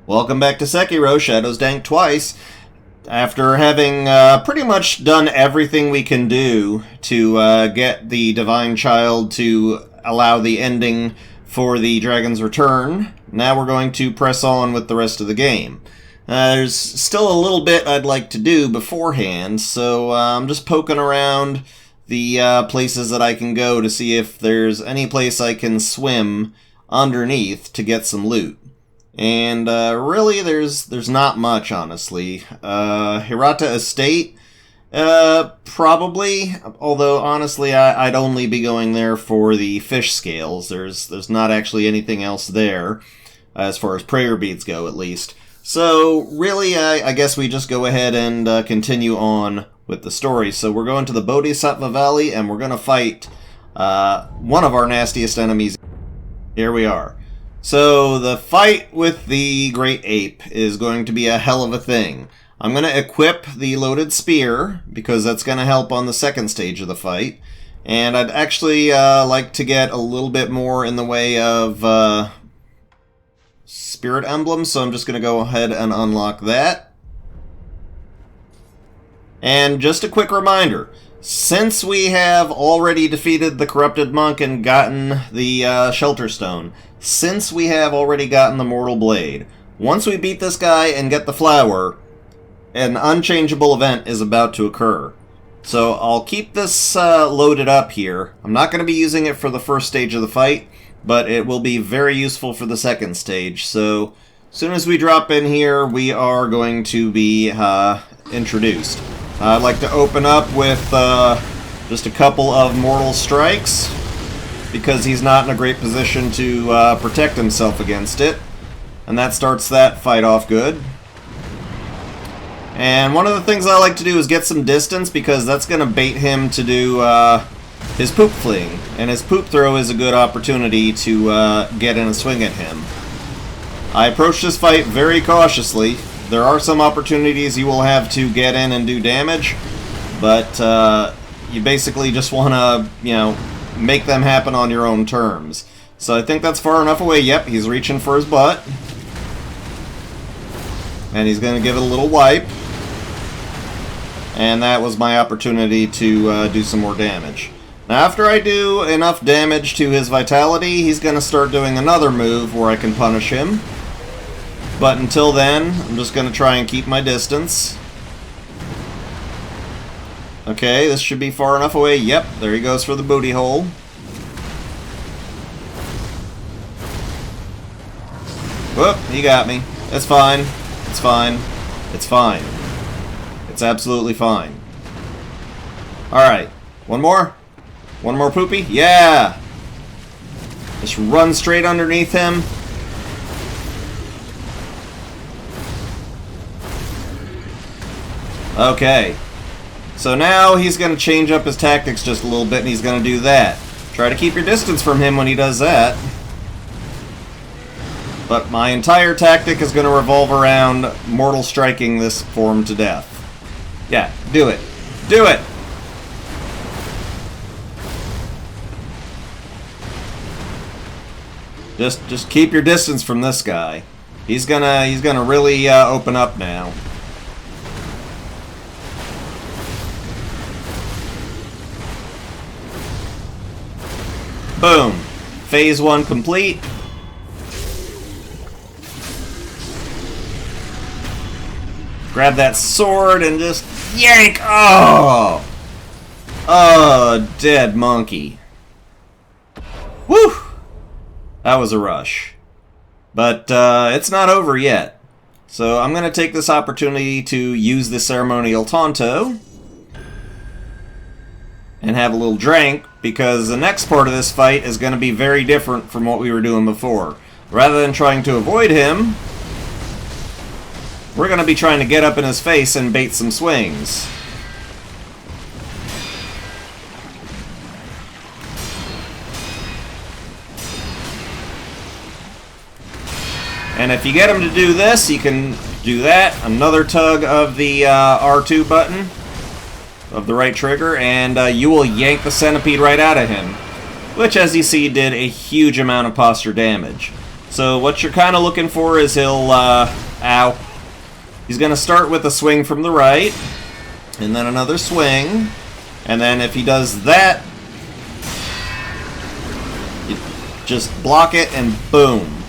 Welcome back to Sekiro, Shadows Dank twice. After having pretty much done everything we can do to get the Divine Child to allow the ending for the Dragon's Return, now we're going to press on with the rest of the game. There's still a little bit I'd like to do beforehand, so I'm just poking around the places that I can go to see if there's any place I can swim underneath to get some loot. And really, there's not much, honestly. Hirata Estate, probably. Although honestly, I'd only be going there for the fish scales. There's not actually anything else there, as far as prayer beads go, at least. So really, I guess we just go ahead and continue on with the story. So we're going to the Bodhisattva Valley, and we're going to fight one of our nastiest enemies. Here we are. So, the fight with the Great Ape is going to be a hell of a thing. I'm going to equip the loaded spear, because that's going to help on the second stage of the fight. And I'd actually like to get a little bit more in the way of spirit emblems, so I'm just going to go ahead and unlock that. And just a quick reminder, since we have already defeated the corrupted monk and gotten the shelter stone, since we have already gotten the mortal blade, once we beat this guy and get the flower, an unchangeable event is about to occur. So I'll keep this loaded up here. I'm not going to be using it for the first stage of the fight, but it will be very useful for the second stage. So as soon as we drop in here, we are going to be introduced. I'd like to open up with just a couple of mortal strikes, because he's not in a great position to protect himself against it. And that starts that fight off good. And one of the things I like to do is get some distance, because that's going to bait him to do his poop fling. And his poop throw is a good opportunity to get in a swing at him. I approach this fight very cautiously. There are some opportunities you will have to get in and do damage, but you basically just want to, make them happen on your own terms. So I think that's far enough away. Yep, he's reaching for his butt. And he's going to give it a little wipe. And that was my opportunity to do some more damage. Now after I do enough damage to his vitality, he's going to start doing another move where I can punish him. But until then, I'm just going to try and keep my distance. Okay, this should be far enough away. Yep, there he goes for the booty hole. Whoop, he got me. It's fine. It's fine. It's fine. It's absolutely fine. Alright, one more? One more poopy? Yeah! Just run straight underneath him. Okay. So now he's going to change up his tactics just a little bit, and he's going to do that. Try to keep your distance from him when he does that. But my entire tactic is going to revolve around mortal striking this form to death. Yeah, do it. Do it! Just keep your distance from this guy. He's gonna really open up now. Boom. Phase 1 complete. Grab that sword and just yank! Oh! Oh, dead monkey. Woo! That was a rush. But it's not over yet. So I'm going to take this opportunity to use the ceremonial Tonto and have a little drink, because the next part of this fight is going to be very different from what we were doing before. Rather than trying to avoid him, we're going to be trying to get up in his face and bait some swings. And if you get him to do this, you can do that. Another tug of the R2 button of the right trigger, and you will yank the centipede right out of him. Which, as you see, did a huge amount of posture damage. So what you're kind of looking for is he'll, ow. He's going to start with a swing from the right, and then another swing, and then if he does that, you just block it and boom.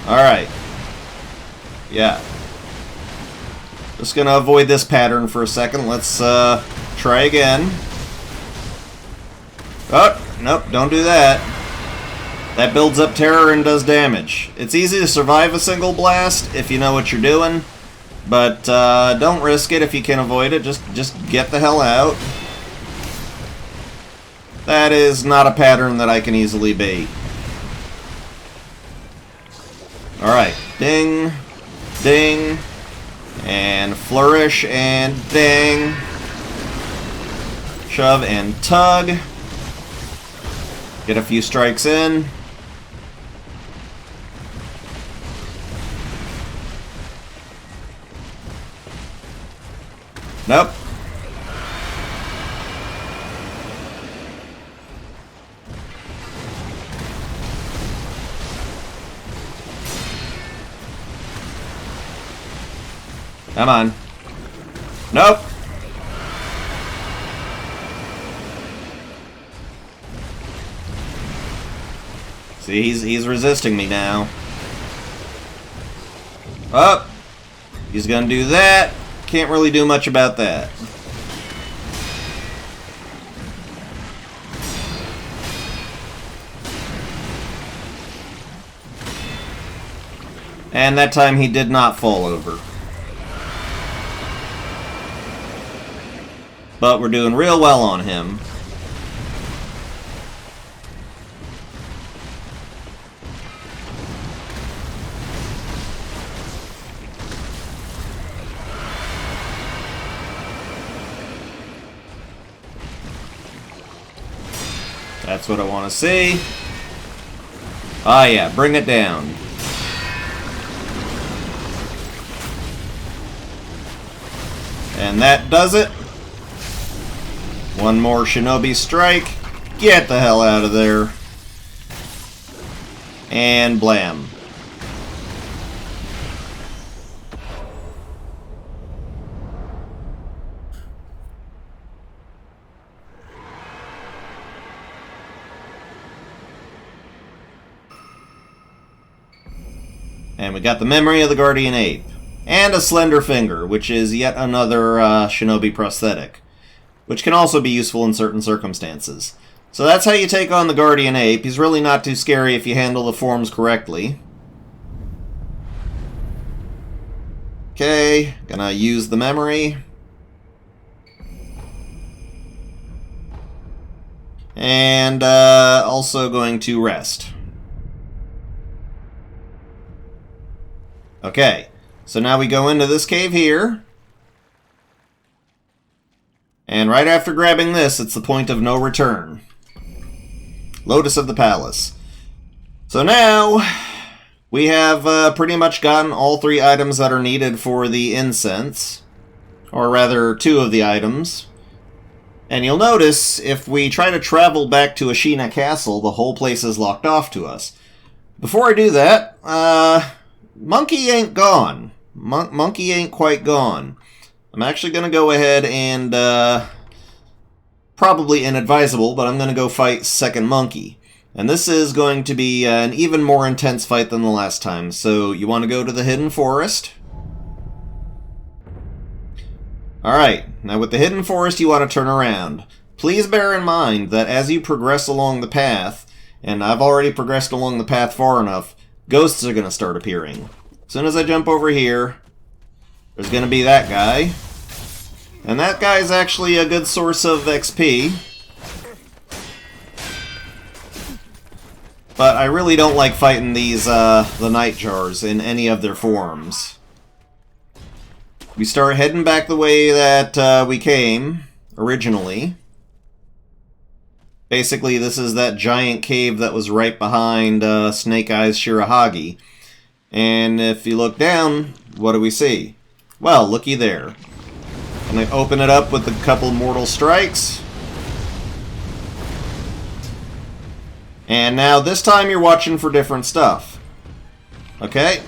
Alright. Yeah. Just going to avoid this pattern for a second. Let's try again. Oh, nope, don't do that. That builds up terror and does damage. It's easy to survive a single blast if you know what you're doing, but don't risk it if you can avoid it. Just get the hell out. That is not a pattern that I can easily beat. Alright, ding, ding, and flourish, and ding. Shove and tug. Get a few strikes in. Nope. Come on. Nope. See, he's resisting me now. Oh! He's gonna do that. Can't really do much about that. And that time he did not fall over. But we're doing real well on him. That's what I want to see. Ah, yeah, bring it down. And that does it. One more Shinobi strike. Get the hell out of there. And blam. And we got the memory of the Guardian Ape. And a slender finger, which is yet another Shinobi prosthetic, which can also be useful in certain circumstances. So that's how you take on the Guardian Ape. He's really not too scary if you handle the forms correctly. Okay, gonna use the memory. And also going to rest. Okay, so now we go into this cave here. And right after grabbing this, it's the point of no return. Lotus of the Palace. So now, we have pretty much gotten all 3 items that are needed for the incense. Or rather, 2 of the items. And you'll notice, if we try to travel back to Ashina Castle, the whole place is locked off to us. Before I do that, Monkey ain't gone. Monkey ain't quite gone. I'm actually going to go ahead and, probably inadvisable, but I'm going to go fight Second Monkey. And this is going to be an even more intense fight than the last time. So you want to go to the Hidden Forest. Alright, now with the Hidden Forest you want to turn around. Please bear in mind that as you progress along the path, and I've already progressed along the path far enough, ghosts are going to start appearing. As soon as I jump over here, there's going to be that guy. And that guy's actually a good source of XP. But I really don't like fighting these, the Nightjars in any of their forms. We start heading back the way that we came, originally. Basically, this is that giant cave that was right behind Snake Eyes Shirahagi. And if you look down, what do we see? Well, looky there. And I open it up with a couple mortal strikes. And now this time you're watching for different stuff. Okay?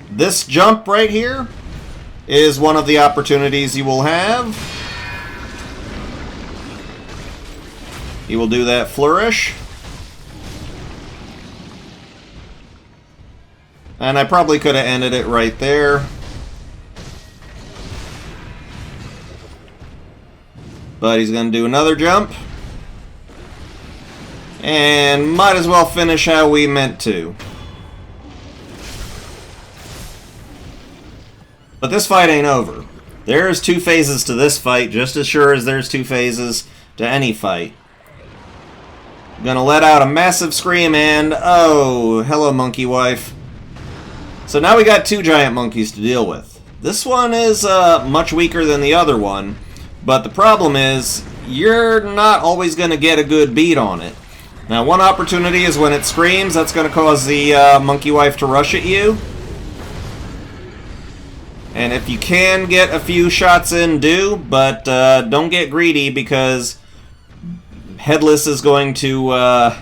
This jump right here is one of the opportunities you will have. He will do that flourish. And I probably could have ended it right there. But he's going to do another jump. And might as well finish how we meant to. But this fight ain't over. There's 2 phases to this fight, just as sure as there's 2 phases to any fight. Gonna let out a massive scream and... oh, hello, monkey wife. So now we got 2 giant monkeys to deal with. This one is much weaker than the other one, but the problem is you're not always gonna get a good beat on it. Now, one opportunity is when it screams. That's going to cause the monkey wife to rush at you. And if you can get a few shots in, do. But don't get greedy because Headless is going to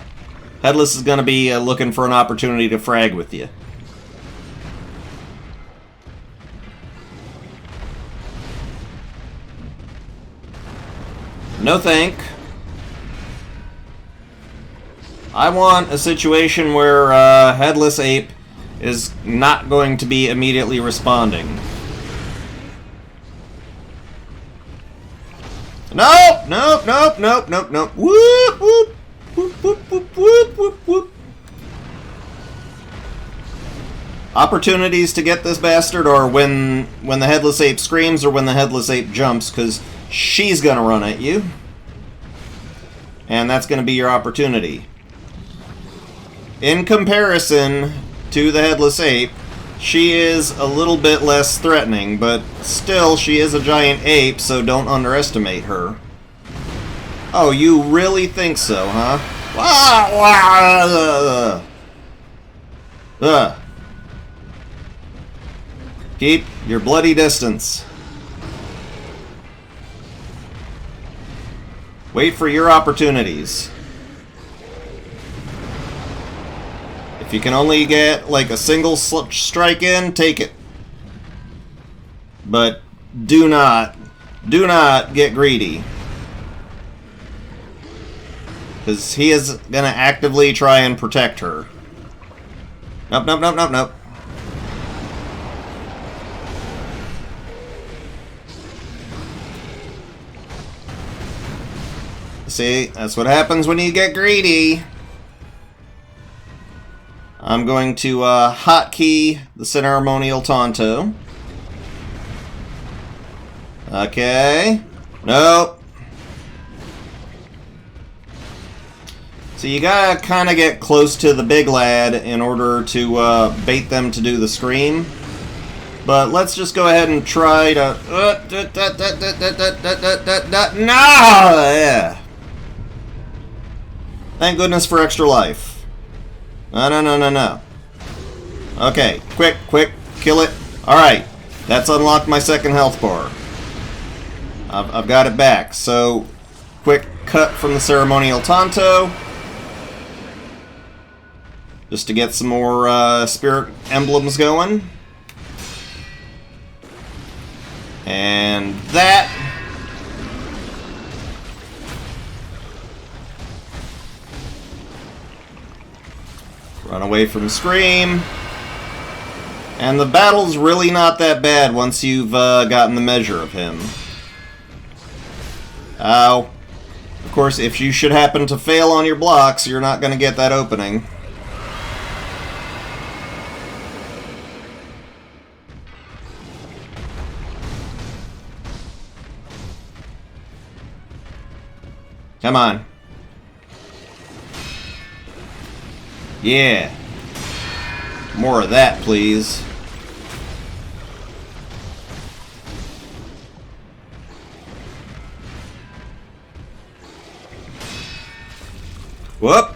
be looking for an opportunity to frag with you. No thank. I want a situation where Headless Ape is not going to be immediately responding. Nope! Nope! Nope! Nope! Nope! Nope! Whoop! Whoop! Whoop! Whoop! Whoop! Whoop! Whoop! Whoop! Opportunities to get this bastard are when the Headless Ape screams or when the Headless Ape jumps, because she's gonna run at you. And that's gonna be your opportunity. In comparison to the Headless Ape, she is a little bit less threatening, but still, she is a giant ape, so don't underestimate her. Oh, you really think so, huh? Keep your bloody distance. Wait for your opportunities. If you can only get like a single strike in, take it. But do not get greedy. Because he is going to actively try and protect her. Nope, nope, nope, nope, nope. See, that's what happens when you get greedy. I'm going to hotkey the ceremonial Tonto. Okay. Nope. So you gotta kind of get close to the big lad in order to bait them to do the scream. But let's just go ahead and try to... No! Yeah. Thank goodness for extra life. No, no, no, no, no. Okay, quick, quick, kill it. Alright, that's unlocked my second health bar. I've got it back. So, quick cut from the ceremonial Tonto. Just to get some more spirit emblems going. And that... Run away from Scream. And the battle's really not that bad once you've gotten the measure of him. Ow. Of course, if you should happen to fail on your blocks, you're not going to get that opening. Come on. Yeah. More of that, please. Whoop.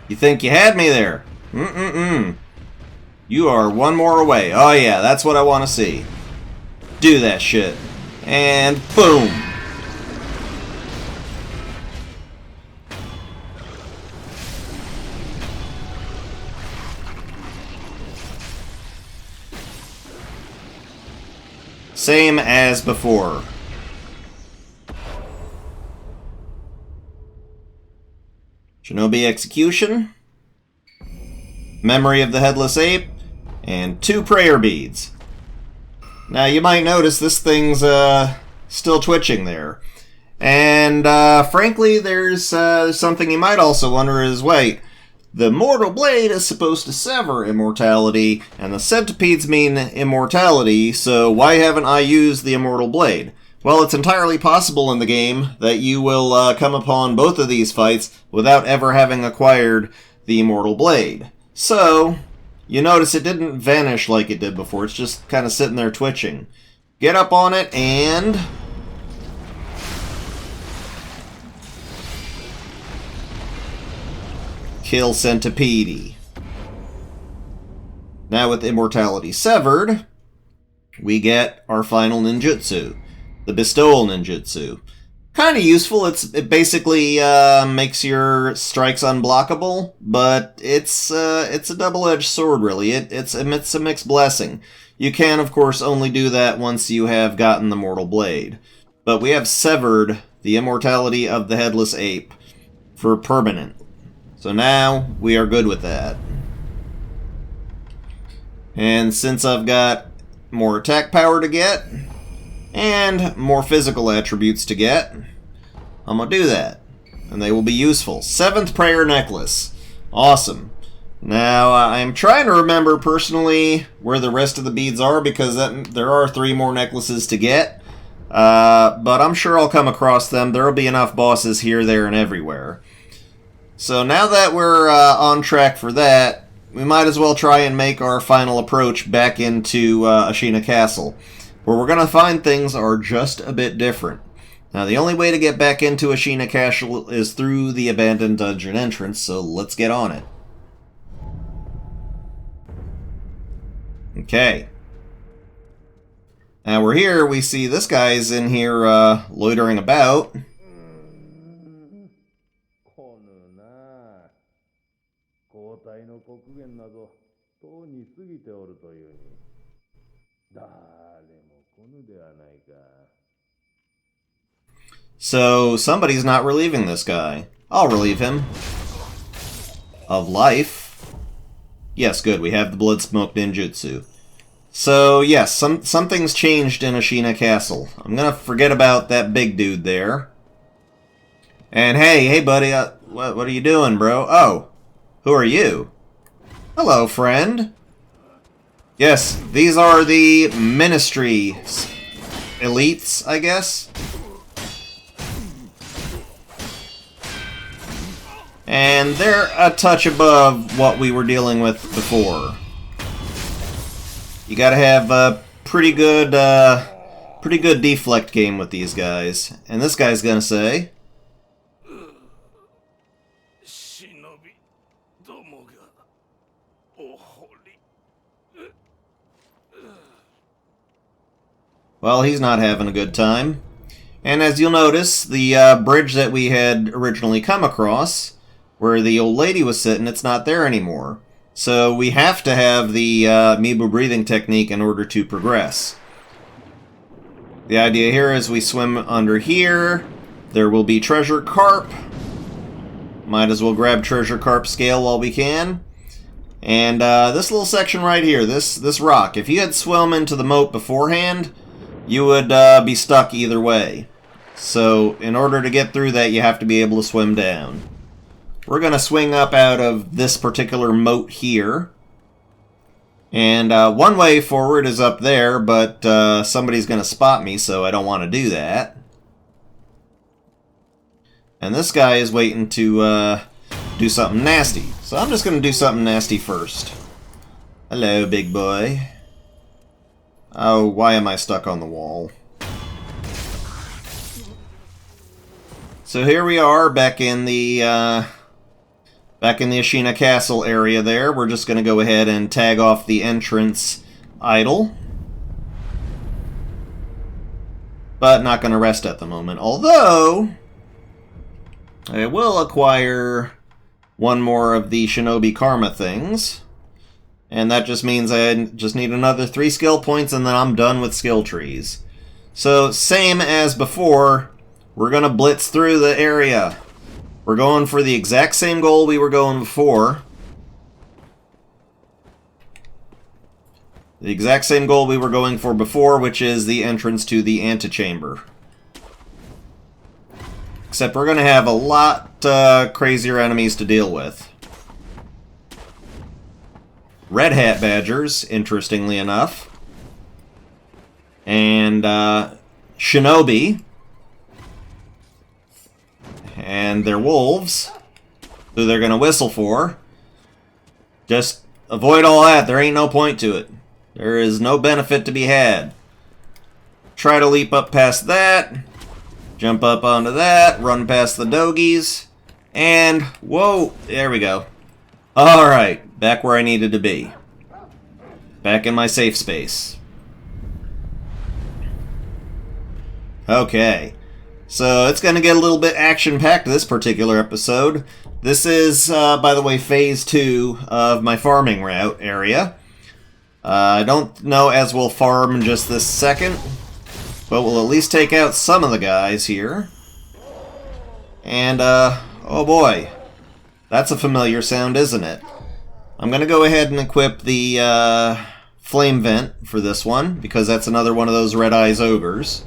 You think you had me there? Mm-mm-mm. You are one more away. Oh yeah, that's what I want to see. Do that shit. And boom. Same as before. Shinobi Execution, Memory of the Headless Ape, and 2 prayer beads. Now you might notice this thing's still twitching there. And frankly, there's something you might also wonder is, wait, the Mortal Blade is supposed to sever immortality, and the centipedes mean immortality, so why haven't I used the Immortal Blade? Well, it's entirely possible in the game that you will come upon both of these fights without ever having acquired the Immortal Blade. So, you notice it didn't vanish like it did before, it's just kind of sitting there twitching. Get up on it and... kill Centipede. Now with immortality severed, we get our final ninjutsu, the bestowal ninjutsu. Kind of useful. It basically makes your strikes unblockable, but it's a double-edged sword, really. It's a mixed blessing. You can, of course, only do that once you have gotten the Mortal Blade. But we have severed the immortality of the Headless Ape for permanent. So now we are good with that. And since I've got more attack power to get, and more physical attributes to get, I'm going to do that. And they will be useful. 7th Prayer Necklace. Awesome. Now, I'm trying to remember personally where the rest of the beads are, because there are 3 more necklaces to get. But I'm sure I'll come across them. There will be enough bosses here, there, and everywhere. So now that we're on track for that, we might as well try and make our final approach back into Ashina Castle, where we're going to find things are just a bit different. Now, the only way to get back into Ashina Castle is through the abandoned dungeon entrance, so let's get on it. Okay. Now we're here, we see this guy's in here loitering about. So, somebody's not relieving this guy. I'll relieve him. Of life. Yes, good, we have the Blood Smoke Ninjutsu. So, yes, something's changed in Ashina Castle. I'm gonna forget about that big dude there. And hey buddy, what are you doing, bro? Oh, who are you? Hello, friend. Yes, these are the Ministry elites, I guess. And they're a touch above what we were dealing with before. You gotta have a pretty good deflect game with these guys. And this guy's gonna say... Well, he's not having a good time. And as you'll notice, the bridge that we had originally come across, where the old lady was sitting, it's not there anymore. So we have to have the Mibu breathing technique in order to progress. The idea here is we swim under here. There will be treasure carp. Might as well grab treasure carp scale while we can. And this little section right here, this rock, if you had swum into the moat beforehand, you would be stuck either way. So in order to get through that, you have to be able to swim down. We're going to swing up out of this particular moat here. And one way forward is up there, but somebody's going to spot me, so I don't want to do that. And this guy is waiting to do something nasty. So I'm just going to do something nasty first. Hello, big boy. Oh, why am I stuck on the wall? So here we are, back in the Ashina Castle area there. We're just going to go ahead and tag off the entrance idol. But not going to rest at the moment. Although, I will acquire one more of the Shinobi Karma things. And that just means I just need another 3 skill points and then I'm done with skill trees. So, same as before, we're going to blitz through the area. We're going for the exact same goal we were going before. The exact same goal we were going for before, which is the entrance to the antechamber. Except we're going to have a lot crazier enemies to deal with. Red Hat Badgers, interestingly enough. And Shinobi. And their wolves, who they're going to whistle for. Just avoid all that. There ain't no point to it. There is no benefit to be had. Try to leap up past that. Jump up onto that. Run past the dogies. And, whoa, there we go. Alright, back where I needed to be. Back in my safe space. Okay. So, it's going to get a little bit action-packed this particular episode. This is, by the way, Phase 2 of my farming route area. I don't know as we'll farm just this second, but we'll at least take out some of the guys here. And, oh boy. That's a familiar sound, isn't it? I'm going to go ahead and equip the flame vent for this one, because that's another one of those Red Eyes Ogres.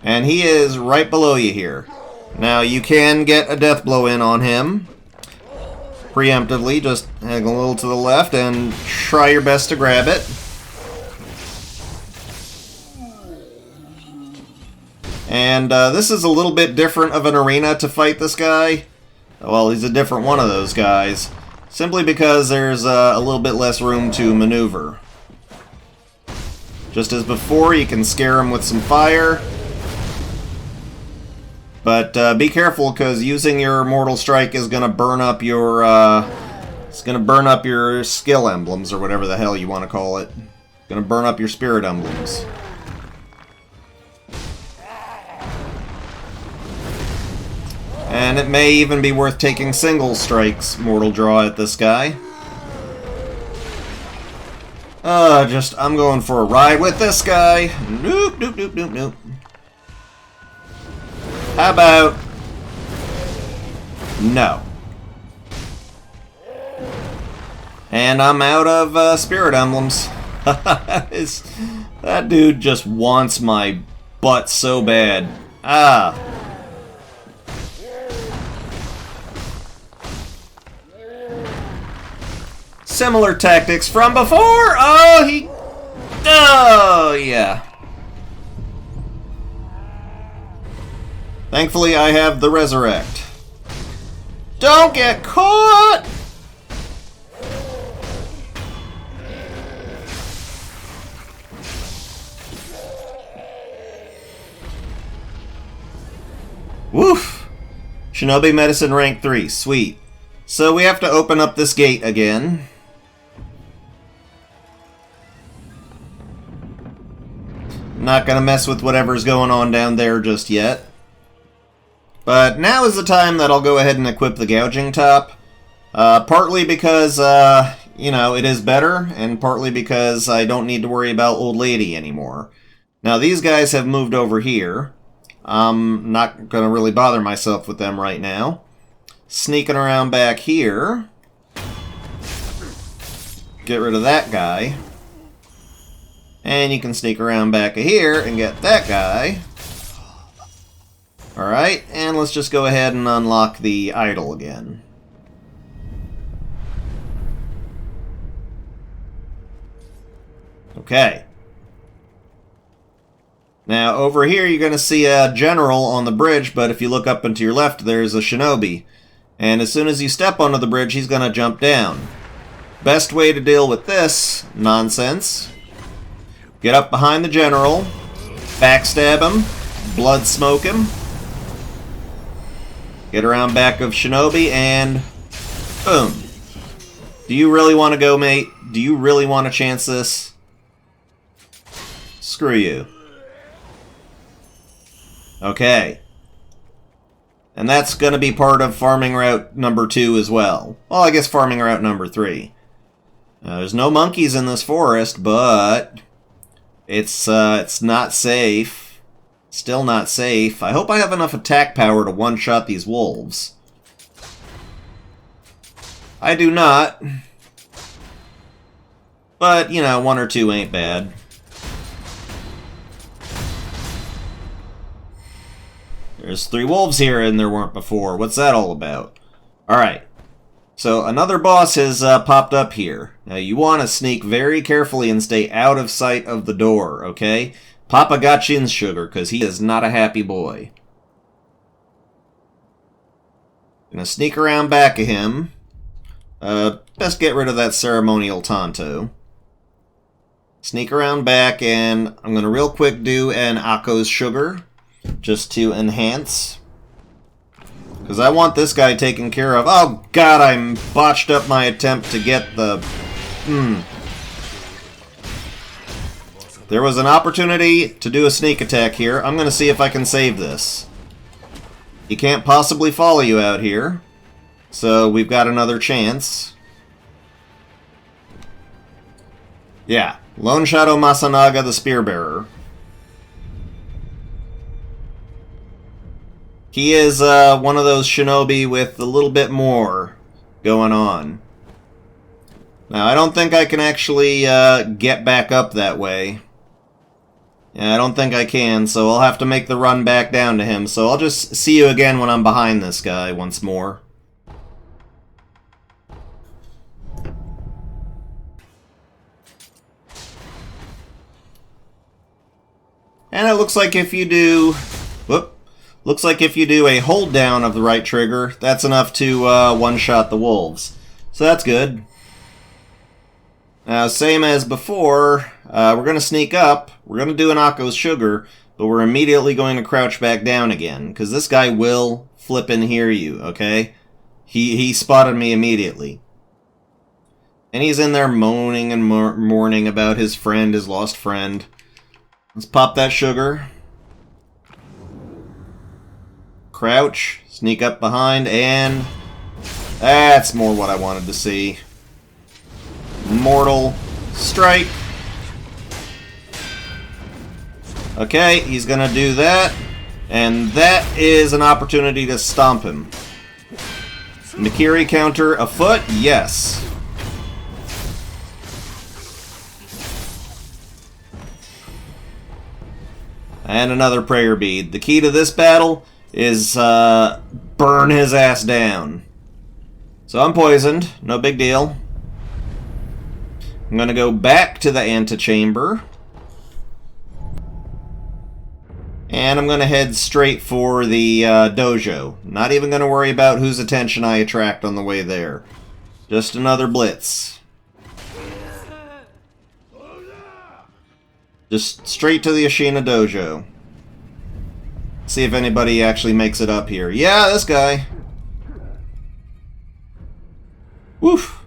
And he is right below you here. Now, you can get a death blow in on him. Preemptively, just hang a little to the left and try your best to grab it. And this is a little bit different of an arena to fight this guy. Well, he's a different one of those guys. Simply because there's a little bit less room to maneuver. Just as before, you can scare him with some fire. But be careful, because using your Mortal Strike is going to burn up your skill emblems, or whatever the hell you want to call it. It's going to burn up your spirit emblems. And it may even be worth taking single strikes mortal draw at this guy. I'm going for a ride with this guy. Nope, nope, nope, nope, nope. How about... no. And I'm out of spirit emblems. That dude just wants my butt so bad. Ah. Similar tactics from before. Oh, yeah. Thankfully, I have the Resurrect. Don't get caught! Woof! Shinobi Medicine rank 3. Sweet. So we have to open up this gate again. Not gonna mess with whatever's going on down there just yet. But now is the time that I'll go ahead and equip the Gouging Top. Partly because, you know, it is better, and partly because I don't need to worry about Old Lady anymore. Now, these guys have moved over here. I'm not going to really bother myself with them right now. Sneaking around back here. Get rid of that guy. And you can sneak around back here and get that guy. Alright, and let's just go ahead and unlock the idol again. Okay. Now, over here you're going to see a general on the bridge, but if you look up and to your left, there's a shinobi. And as soon as you step onto the bridge, he's going to jump down. Best way to deal with this nonsense: get up behind the general, backstab him, blood smoke him, get around back of Shinobi, and boom. Do you really want to go, mate? Do you really want to chance this? Screw you. Okay. And that's going to be part of farming route number 2 as well. Well, I guess farming route number 3. There's no monkeys in this forest, but it's not safe. Still not safe. I hope I have enough attack power to one-shot these wolves. I do not. But, you know, 1 or 2 ain't bad. There's 3 wolves here and there weren't before. What's that all about? Alright. So another boss has popped up here. Now you want to sneak very carefully and stay out of sight of the door, okay? Papa got chin sugar, because he is not a happy boy. Gonna sneak around back of him. Best get rid of that ceremonial Tonto. Sneak around back, and I'm gonna real quick do an Akko's sugar, just to enhance. Because I want this guy taken care of. Oh god, I botched up my attempt to get the... There was an opportunity to do a sneak attack here. I'm going to see if I can save this. He can't possibly follow you out here. So we've got another chance. Yeah. Lone Shadow Masanaga, the Spearbearer. He is one of those shinobi with a little bit more going on. Now, I don't think I can actually get back up that way. Yeah, I don't think I can, so I'll have to make the run back down to him. So I'll just see you again when I'm behind this guy once more. And it looks like if you do... Whoop. Looks like if you do a hold down of the right trigger, that's enough to one-shot the wolves. So that's good. Now, same as before, we're going to sneak up, we're going to do an Akko's sugar, but we're immediately going to crouch back down again, because this guy will flip and hear you, okay? He spotted me immediately. And he's in there moaning and mourning about his friend, his lost friend. Let's pop that sugar. Crouch, sneak up behind, and that's more what I wanted to see. Mortal strike. Okay, he's gonna do that, and that is an opportunity to stomp him. Mikiri counter afoot? Yes. And another prayer bead. The key to this battle is burn his ass down. So I'm poisoned, no big deal. I'm gonna go back to the antechamber. And I'm gonna head straight for the dojo. Not even gonna worry about whose attention I attract on the way there. Just another blitz. Just straight to the Ashina dojo. See if anybody actually makes it up here. Yeah, this guy. Woof.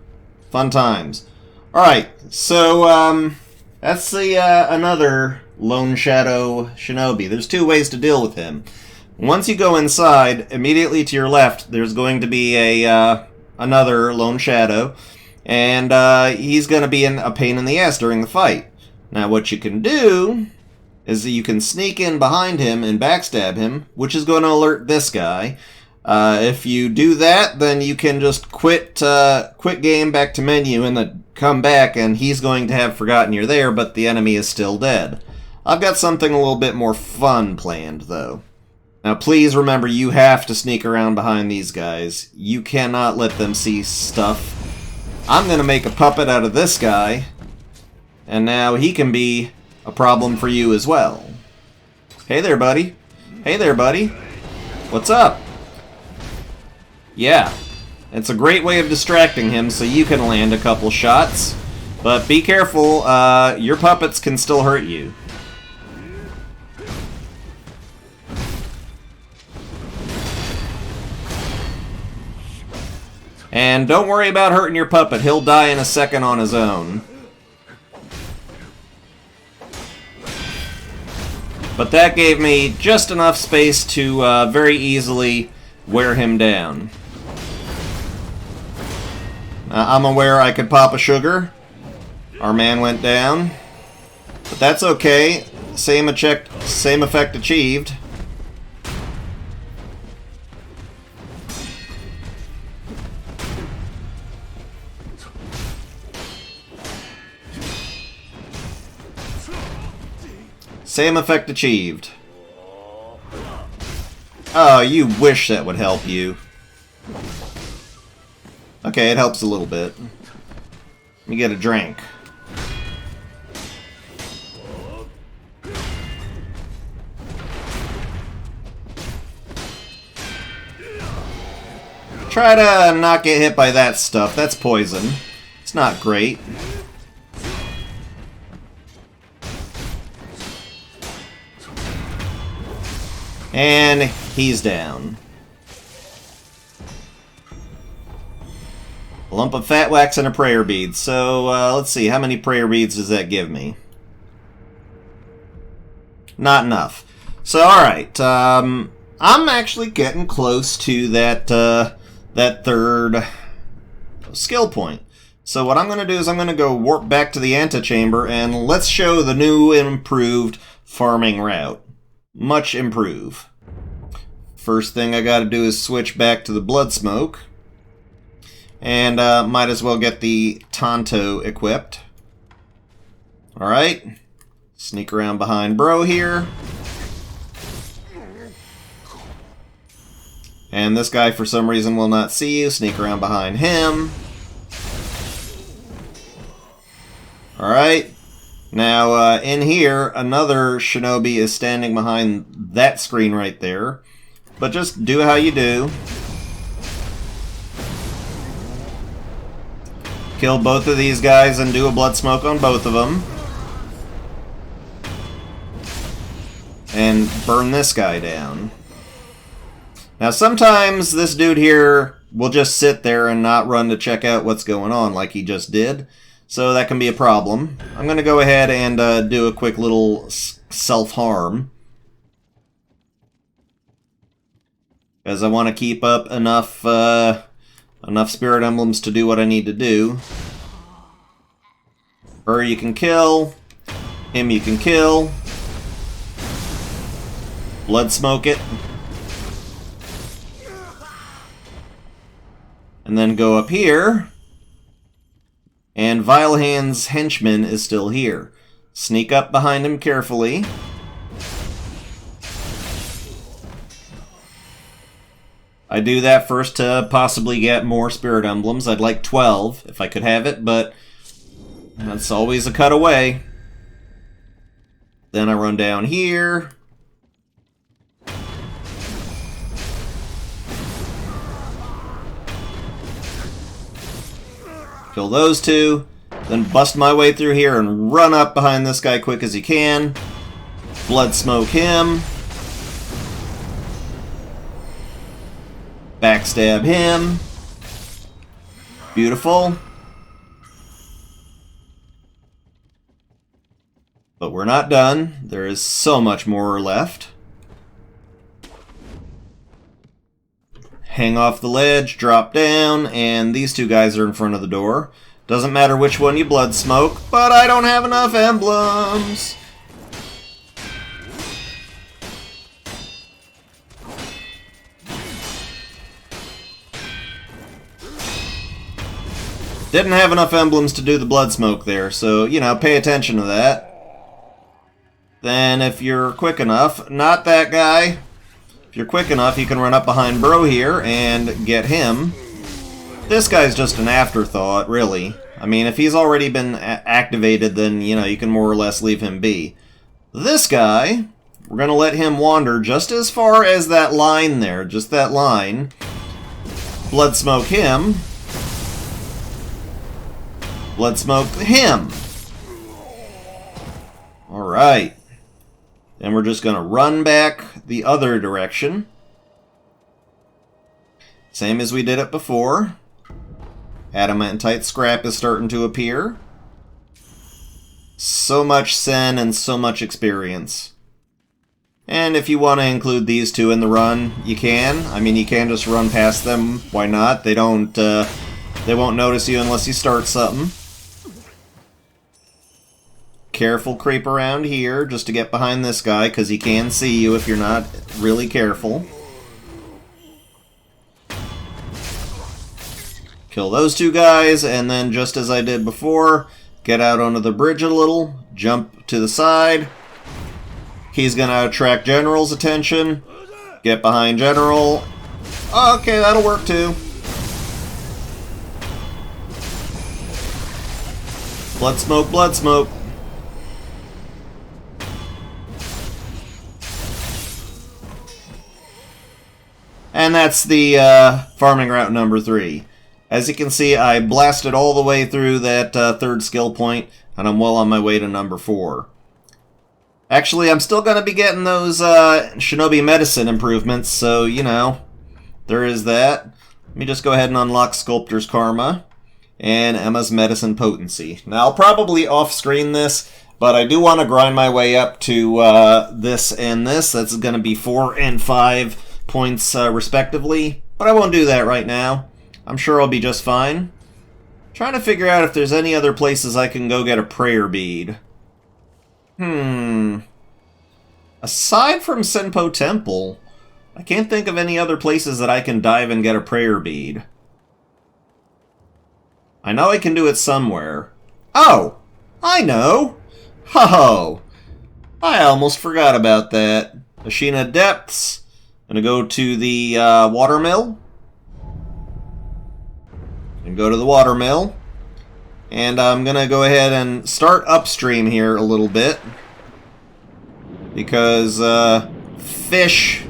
Fun times. Alright, so, that's the, another Lone Shadow Shinobi. There's 2 ways to deal with him. Once you go inside, immediately to your left, there's going to be a, another Lone Shadow. And, he's gonna be a pain in the ass during the fight. Now, what you can do is that you can sneak in behind him and backstab him, which is going to alert this guy. If you do that, then you can just quit game, back to menu, and then come back, and he's going to have forgotten you're there, but the enemy is still dead. I've got something a little bit more fun planned, though. Now, please remember, you have to sneak around behind these guys. You cannot let them see stuff. I'm going to make a puppet out of this guy, and now he can be a problem for you as well. Hey there, buddy. Hey there, buddy. What's up? Yeah. It's a great way of distracting him so you can land a couple shots. But be careful, your puppets can still hurt you. And don't worry about hurting your puppet. He'll die in a second on his own. But that gave me just enough space to very easily wear him down. I'm aware I could pop a sugar, Our man went down. But that's okay. Same effect achieved. Same effect achieved. Oh, you wish that would help you. Okay, it helps a little bit. Let me get a drink. Try to not get hit by that stuff. That's poison. It's not great. And he's down. A lump of fat wax and a prayer bead. So, let's see. How many prayer beads does that give me? Not enough. So, alright. I'm actually getting close to that, that third skill point. So what I'm going to do is I'm going to go warp back to the antechamber and let's show the new improved farming route. Much improve. First thing I got to do is switch back to the blood smoke. And might as well get the Tonto equipped. Alright. Sneak around behind bro here. And this guy for some reason will not see you. Sneak around behind him. Alright. Now, in here, another Shinobi is standing behind that screen right there. But just do how you do. Kill both of these guys and do a blood smoke on both of them. And burn this guy down. Now, sometimes this dude here will just sit there and not run to check out what's going on like he just did. So that can be a problem. I'm going to go ahead and do a quick little self-harm. Because I want to keep up enough spirit emblems to do what I need to do. Her you can kill. Him you can kill. Blood smoke it. And then go up here. And Vilehand's henchman is still here. Sneak up behind him carefully. I do that first to possibly get more spirit emblems. I'd like 12 if I could have it, but that's always a cut away. Then I run down here. Kill those two, then bust my way through here and run up behind this guy quick as you can. Blood smoke him. Backstab him. Beautiful. But we're not done. There is so much more left. Hang off the ledge, drop down, and these two guys are in front of the door. Doesn't matter which one you blood smoke, but I don't have enough emblems. Didn't have enough emblems to do the blood smoke there, so, you know, pay attention to that. Then if you're quick enough, not that guy. If you're quick enough, you can run up behind bro here and get him. This guy's just an afterthought, really. I mean, if he's already been activated, then, you know, you can more or less leave him be. This guy, we're going to let him wander just as far as that line there, just that line. Blood smoke him. Blood smoke him. Alright. Then we're just going to run back the other direction. Same as we did it before. Adamantite scrap is starting to appear. So much sen and so much experience. And if you want to include these two in the run, you can. I mean, you can just run past them. Why not? They won't notice you unless you start something. careful creep around here just to get behind this guy, because he can see you if you're not really careful. Kill those two guys, and then just as I did before, get out onto the bridge a little, jump to the side. He's going to attract General's attention. Get behind General. Okay, that'll work too. Blood smoke, blood smoke. And that's the farming route number 3. As you can see, I blasted all the way through that third skill point, and I'm well on my way to number 4. Actually, I'm still going to be getting those Shinobi medicine improvements, so, you know, there is that. Let me just go ahead and unlock Sculptor's Karma and Emma's medicine potency. Now, I'll probably off-screen this, but I do want to grind my way up to this and this. That's going to be 4 and 5 points, respectively, but I won't do that right now. I'm sure I'll be just fine. Trying to figure out if there's any other places I can go get a prayer bead. Aside from Senpo Temple, I can't think of any other places that I can dive and get a prayer bead. I know I can do it somewhere. Oh! I know! Ho-ho! I almost forgot about that. Ashina Depths. Gonna go to the watermill. And go to the watermill. And I'm gonna go ahead and start upstream here a little bit. Because, fish.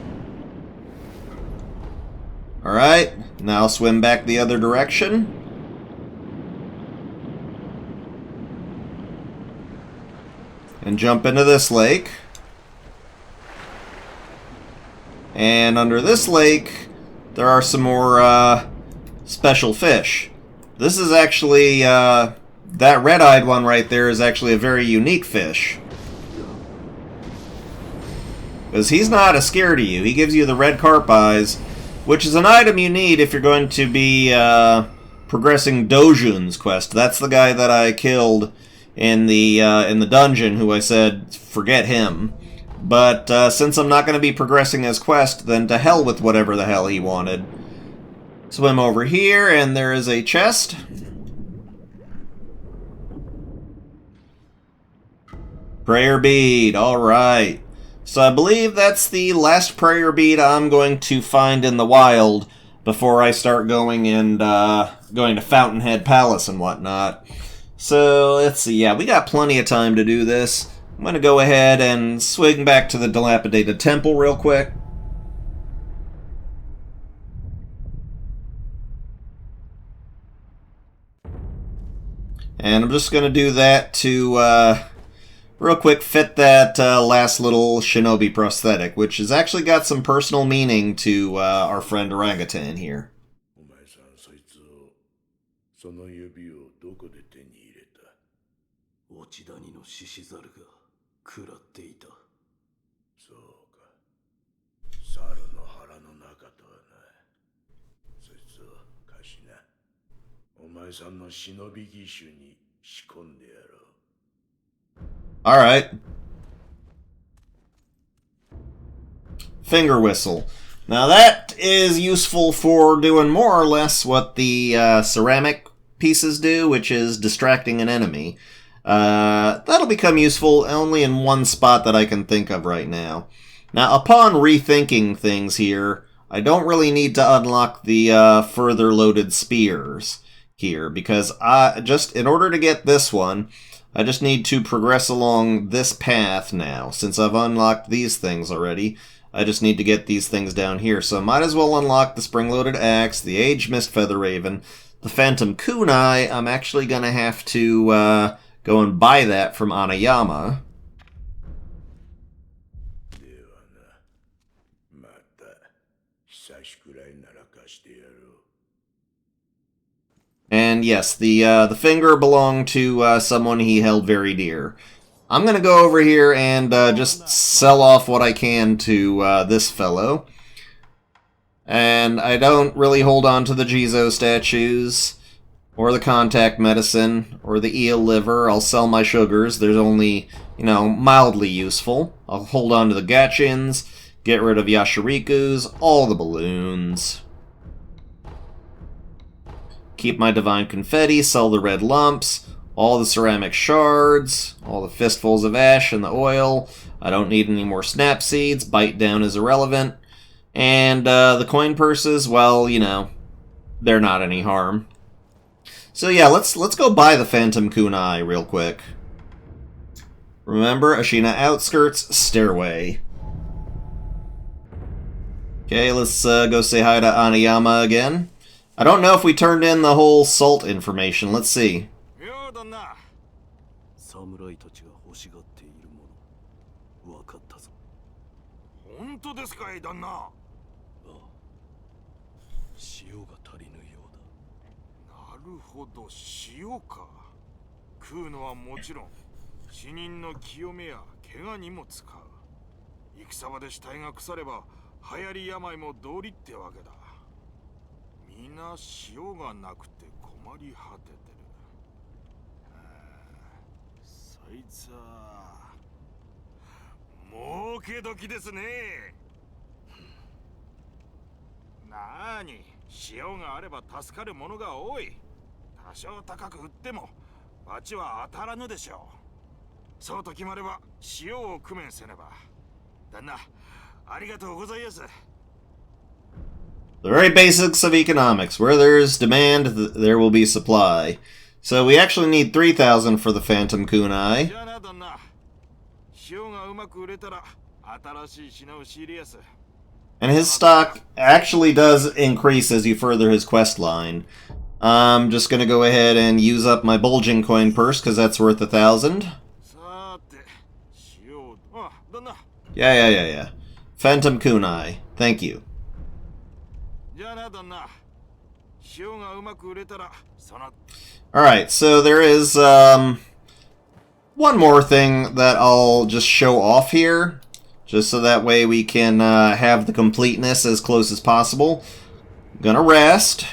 Alright, now swim back the other direction. And jump into this lake. And under this lake, there are some more, special fish. This is actually, that red-eyed one right there is actually a very unique fish. Because he's not a scare to you. He gives you the red carp eyes, which is an item you need if you're going to be progressing Dojun's quest. That's the guy that I killed in the dungeon, who I said, forget him. But since I'm not going to be progressing his quest, then to hell with whatever the hell he wanted. Swim over here, and there is a chest. Prayer bead, alright. So I believe that's the last prayer bead I'm going to find in the wild before I start going and going to Fountainhead Palace and whatnot. So let's see, yeah, we got plenty of time to do this. I'm going to go ahead and swing back to the dilapidated temple real quick. And I'm just going to do that to, real quick, fit that last little Shinobi prosthetic, which has actually got some personal meaning to our friend Orangutan here. Alright. Finger whistle. Now that is useful for doing more or less what the ceramic pieces do, which is distracting an enemy. That'll become useful only in one spot that I can think of right now. Now, upon rethinking things here, I don't really need to unlock the further loaded spears here, because just in order to get this one, I just need to progress along this path now. Since I've unlocked these things already, I just need to get these things down here. So I might as well unlock the spring-loaded axe, the Age Mist Feather Raven, the Phantom Kunai. I'm actually going to have to go and buy that from Anayama. And yes, the finger belonged to someone he held very dear. I'm going to go over here and just sell off what I can to this fellow. And I don't really hold on to the Jizo statues. or the contact medicine, or the eel liver. I'll sell my sugars. There's only, mildly useful. I'll hold on to the Gachins, get rid of Yashirikus, all the balloons. Keep my divine confetti, sell the red lumps, all the ceramic shards, all the fistfuls of ash and the oil. I don't need any more snap seeds. Bite down is irrelevant. And the coin purses, well, they're not any harm. So yeah, let's go buy the Phantom Kunai real quick. Remember, Ashina Outskirts, Stairway. Okay, let's go say hi to Aniyama again. I don't know if we turned in the whole salt information. Let's see. The very basics of economics. Where there's demand, there will be supply. So we actually need 3,000 for the Phantom Kunai. And his stock actually does increase as you further his quest line. I'm just going to go ahead and use up my bulging coin purse, because that's worth 1,000. Yeah. Phantom Kunai. Thank you. Alright, so there is one more thing that I'll just show off here, just so that way we can have the completeness as close as possible. I'm gonna rest.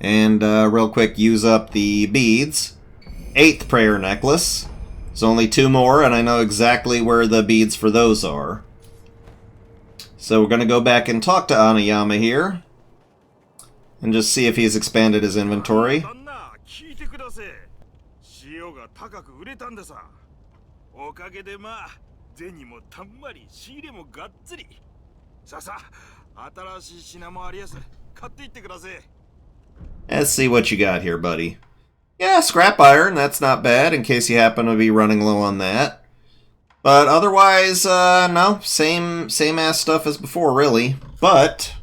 And real quick, use up the beads. 8th prayer necklace. There's only 2 more, and I know exactly where the beads for those are. So we're going to go back and talk to Aniyama here. And just see if he's expanded his inventory. Let's see what you got here, buddy. Yeah, scrap iron, that's not bad, in case you happen to be running low on that. But otherwise, no, same ass stuff as before, really. But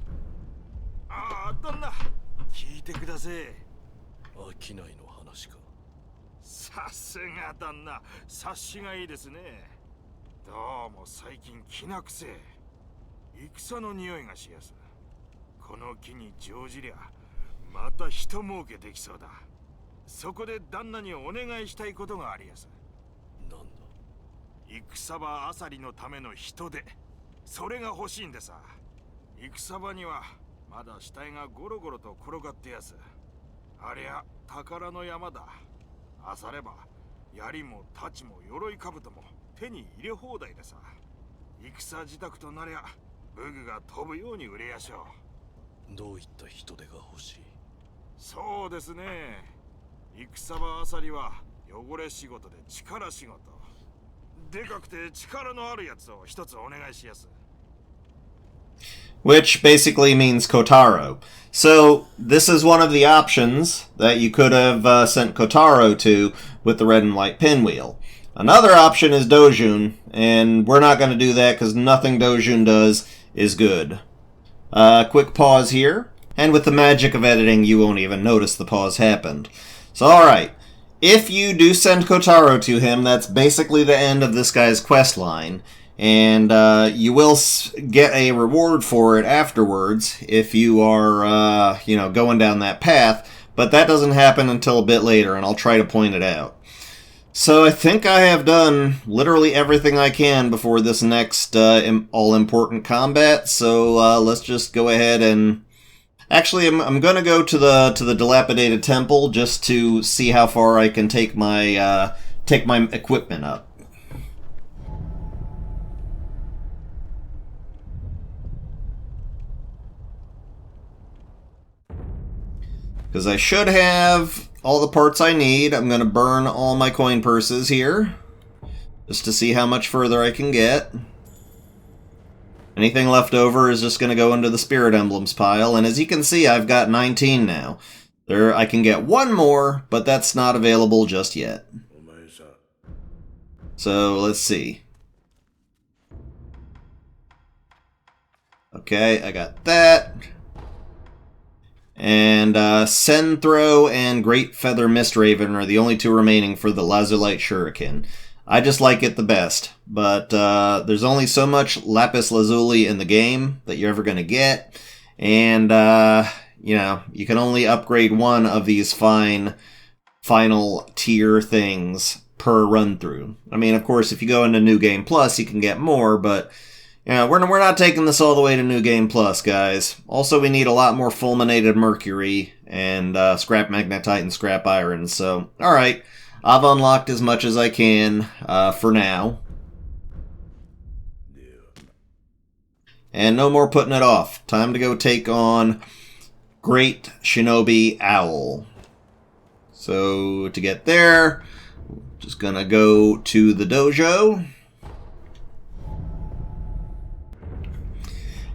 which basically means Kotaro. So this is one of the options that you could have sent Kotaro to with the red and white pinwheel. Another option is Dojun, and we're not going to do that because nothing Dojun does is good. Quick pause here, and with the magic of editing, you won't even notice the pause happened. So alright, if you do send Kotaro to him, that's basically the end of this guy's quest line. And you will get a reward for it afterwards if you are, going down that path. But that doesn't happen until a bit later, and I'll try to point it out. So I think I have done literally everything I can before this next all-important combat. So let's just go ahead and Actually, I'm gonna go to the dilapidated temple just to see how far I can take my equipment up. Because I should have all the parts I need. I'm gonna burn all my coin purses here just to see how much further I can get. Anything left over is just going to go into the Spirit Emblems pile, and as you can see, I've got 19 now. I can get one more, but that's not available just yet. So, let's see. Okay, I got that. And Senthro and Great Feather Mistraven are the only two remaining for the Lazulite Shuriken. I just like it the best, but there's only so much Lapis Lazuli in the game that you're ever going to get, and, you know, you can only upgrade one of these final tier things per run-through. I mean, of course, if you go into New Game Plus, you can get more, but, you know, we're not taking this all the way to New Game Plus, guys. Also, we need a lot more Fulminated Mercury and Scrap Magnetite and Scrap Iron, so, alright. I've unlocked as much as I can for now. And no more putting it off. Time to go take on Great Shinobi Owl. So to get there, just gonna go to the dojo.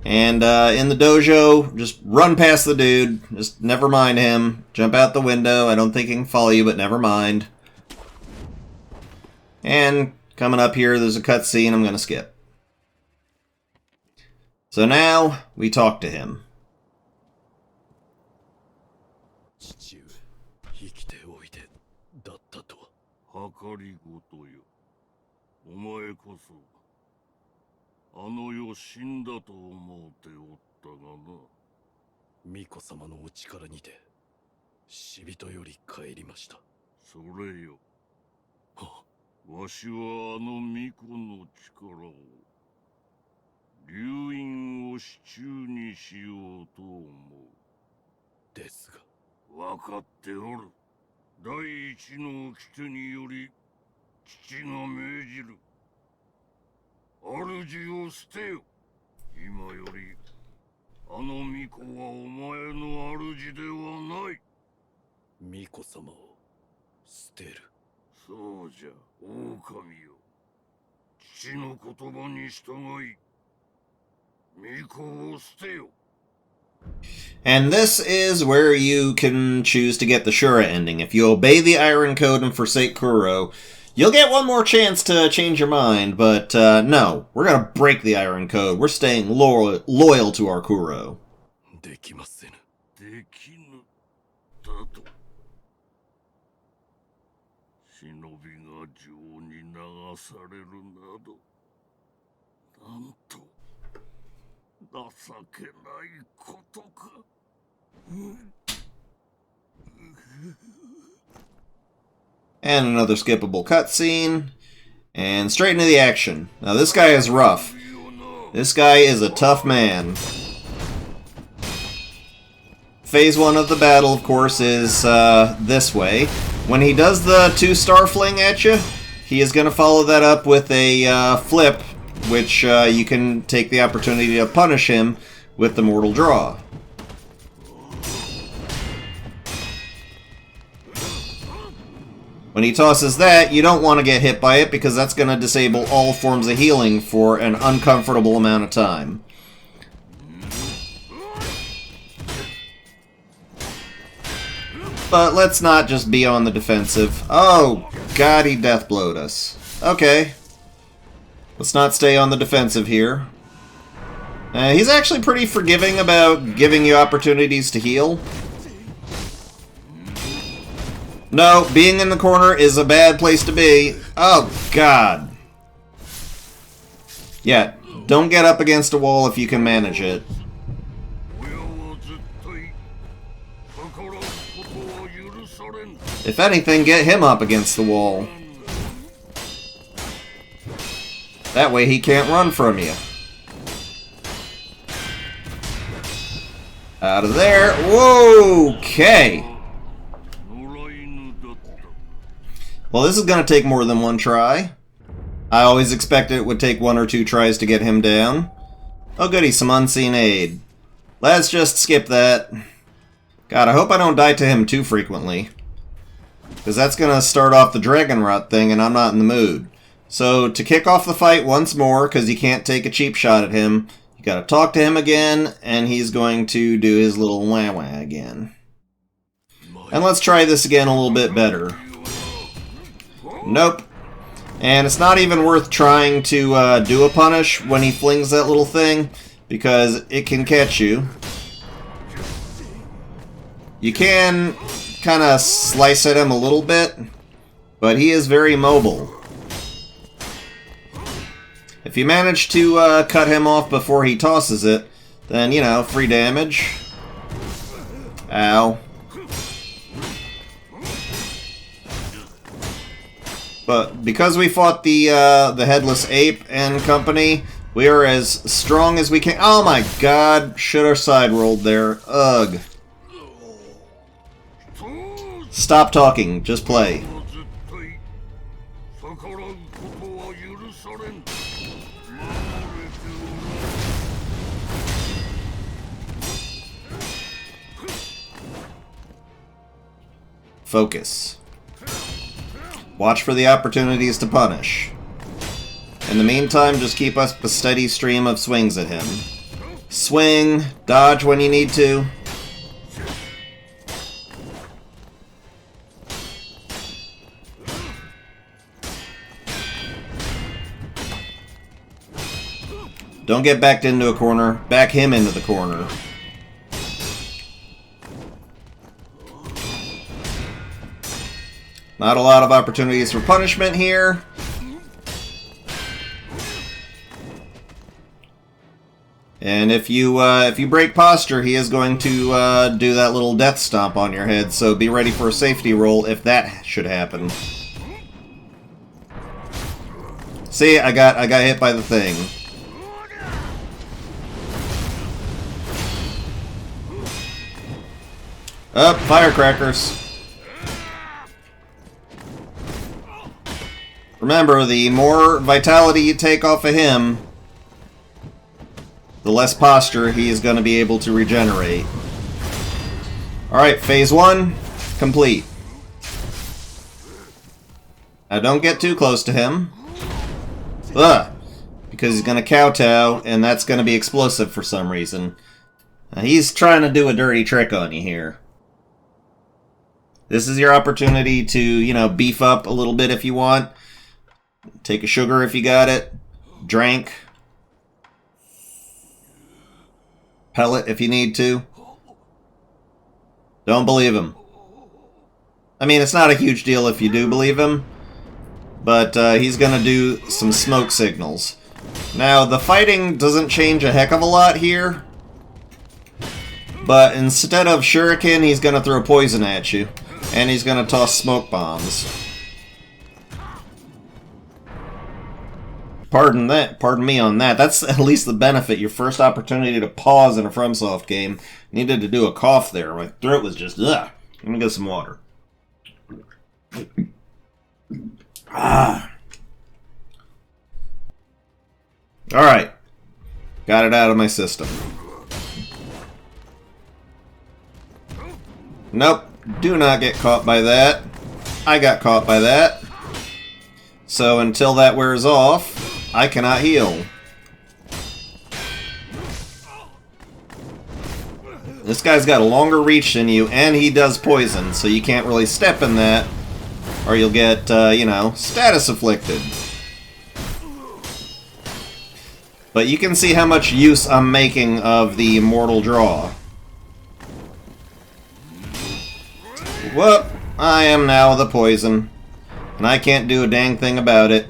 And in the dojo, just run past the dude. Just never mind him. Jump out the window. I don't think he can follow you, but never mind. And coming up here, there's a cutscene I'm going to skip. So now, we talk to him. Miko わしは巫女の力を流因を手中にしようと思う。ですが、わかっておる。第一の掟により、父が命じる。主を捨てよ。今より、巫女はお前の主ではない。巫女様を捨てる。そうじゃ。狼よ、父の言葉に従い、巫女を捨てよ。And this is where you can choose to get the Shura ending. If you obey the Iron Code and forsake Kuro, you'll get one more chance to change your mind, but no, we're gonna break the Iron Code. We're staying loyal to our Kuro. できませぬ。できぬ。だと。忍びが情に流されるなど、なんと情けないことか。And another skippable cutscene, and straight into the action. Now this guy is rough. This guy is a tough man. Phase 1 of the battle, of course, is this way. When he does the 2-star fling at you, he is going to follow that up with a flip, which you can take the opportunity to punish him with the Mortal Draw. When he tosses that, you don't want to get hit by it because that's going to disable all forms of healing for an uncomfortable amount of time. But let's not just be on the defensive. Oh, God, he deathblowed us. Okay. Let's not stay on the defensive here. He's actually pretty forgiving about giving you opportunities to heal. No, being in the corner is a bad place to be. Oh, God. Yeah, don't get up against a wall if you can manage it. If anything, get him up against the wall. That way he can't run from you. Out of there. Whoa, okay. Well, this is going to take more than one try. I always expected it would take 1 or 2 tries to get him down. Oh goody, some unseen aid. Let's just skip that. God, I hope I don't die to him too frequently. Because that's going to start off the Dragon Rot thing, and I'm not in the mood. So, to kick off the fight once more, because you can't take a cheap shot at him, you gotta talk to him again, and he's going to do his little wah-wah again. And let's try this again a little bit better. Nope. And it's not even worth trying to do a punish when he flings that little thing, because it can catch you. You can kind of slice at him a little bit, but he is very mobile. If you manage to cut him off before he tosses it, then, you know, free damage. Ow. But because we fought the Headless Ape and company, we are as strong as we can. Oh my god, should have side rolled there. Ugh. Stop talking, just play. Focus. Watch for the opportunities to punish. In the meantime, just keep up a steady stream of swings at him. Swing, dodge when you need to. Don't get backed into a corner. Back him into the corner. Not a lot of opportunities for punishment here. And if you break posture, he is going to do that little death stomp on your head. So be ready for a safety roll if that should happen. See, I got hit by the thing. Up, firecrackers. Remember, the more vitality you take off of him, the less posture he is going to be able to regenerate. Alright, phase 1, complete. Now don't get too close to him. Ugh! Because he's going to kowtow, and that's going to be explosive for some reason. Now, he's trying to do a dirty trick on you here. This is your opportunity to, you know, beef up a little bit if you want. Take a sugar if you got it. Drink. Pellet if you need to. Don't believe him. I mean, it's not a huge deal if you do believe him. But he's going to do some smoke signals. Now, the fighting doesn't change a heck of a lot here. But instead of shuriken, he's going to throw poison at you. And he's going to toss smoke bombs. Pardon me on that. That's at least the benefit. Your first opportunity to pause in a FromSoft game. Needed to do a cough there. My throat was just, ugh. Let me get some water. Ah. Alright. Got it out of my system. Nope. Do not get caught by that. I got caught by that. So until that wears off, I cannot heal. This guy's got a longer reach than you, and he does poison, so you can't really step in that, or you'll get, you know, status afflicted. But you can see how much use I'm making of the Mortal Draw. Whoop! I am now the poison, and I can't do a dang thing about it.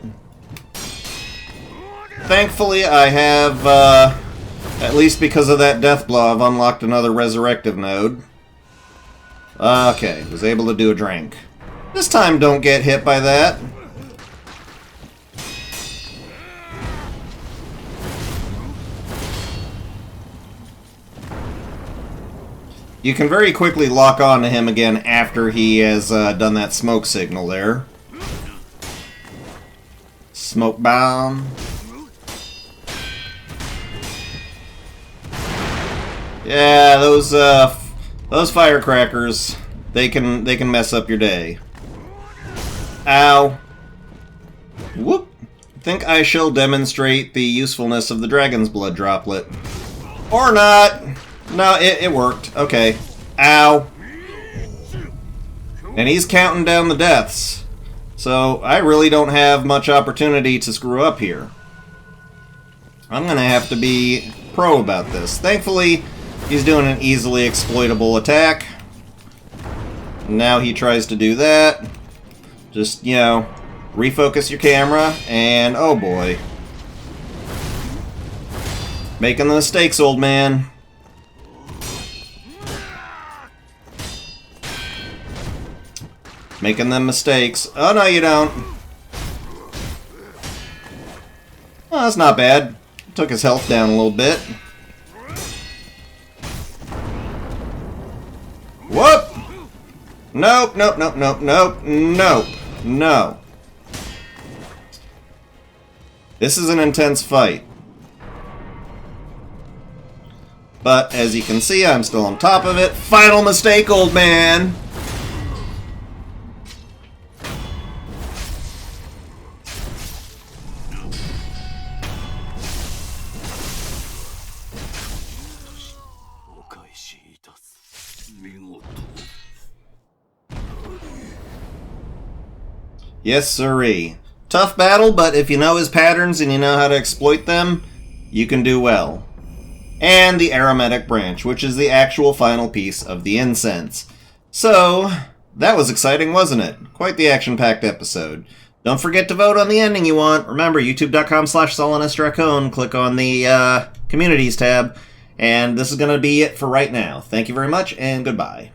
Thankfully, I have, at least because of that death blow, I've unlocked another resurrective node. Okay, was able to do a drink. This time don't get hit by that. You can very quickly lock on to him again after he has done that smoke signal there. Smoke bomb. Yeah, those firecrackers, they can mess up your day. Ow. Whoop. I think I shall demonstrate the usefulness of the dragon's blood droplet. Or not. No, it worked. Okay. Ow. And he's counting down the deaths. So I really don't have much opportunity to screw up here. I'm gonna have to be pro about this. Thankfully, he's doing an easily exploitable attack. Now he tries to do that. Just, you know, refocus your camera, and oh boy. Making the mistakes, old man. Making them mistakes. Oh, no, you don't. Well, that's not bad. Took his health down a little bit. Whoop! Nope, nope, nope, nope, nope, nope, no. This is an intense fight. But, as you can see, I'm still on top of it. Final mistake, old man! Yes, sirree. Tough battle, but if you know his patterns and you know how to exploit them, you can do well. And the aromatic branch, which is the actual final piece of the incense. So, that was exciting, wasn't it? Quite the action-packed episode. Don't forget to vote on the ending you want. Remember, youtube.com/SolonusDracone. Click on the Communities tab. And this is going to be it for right now. Thank you very much, and goodbye.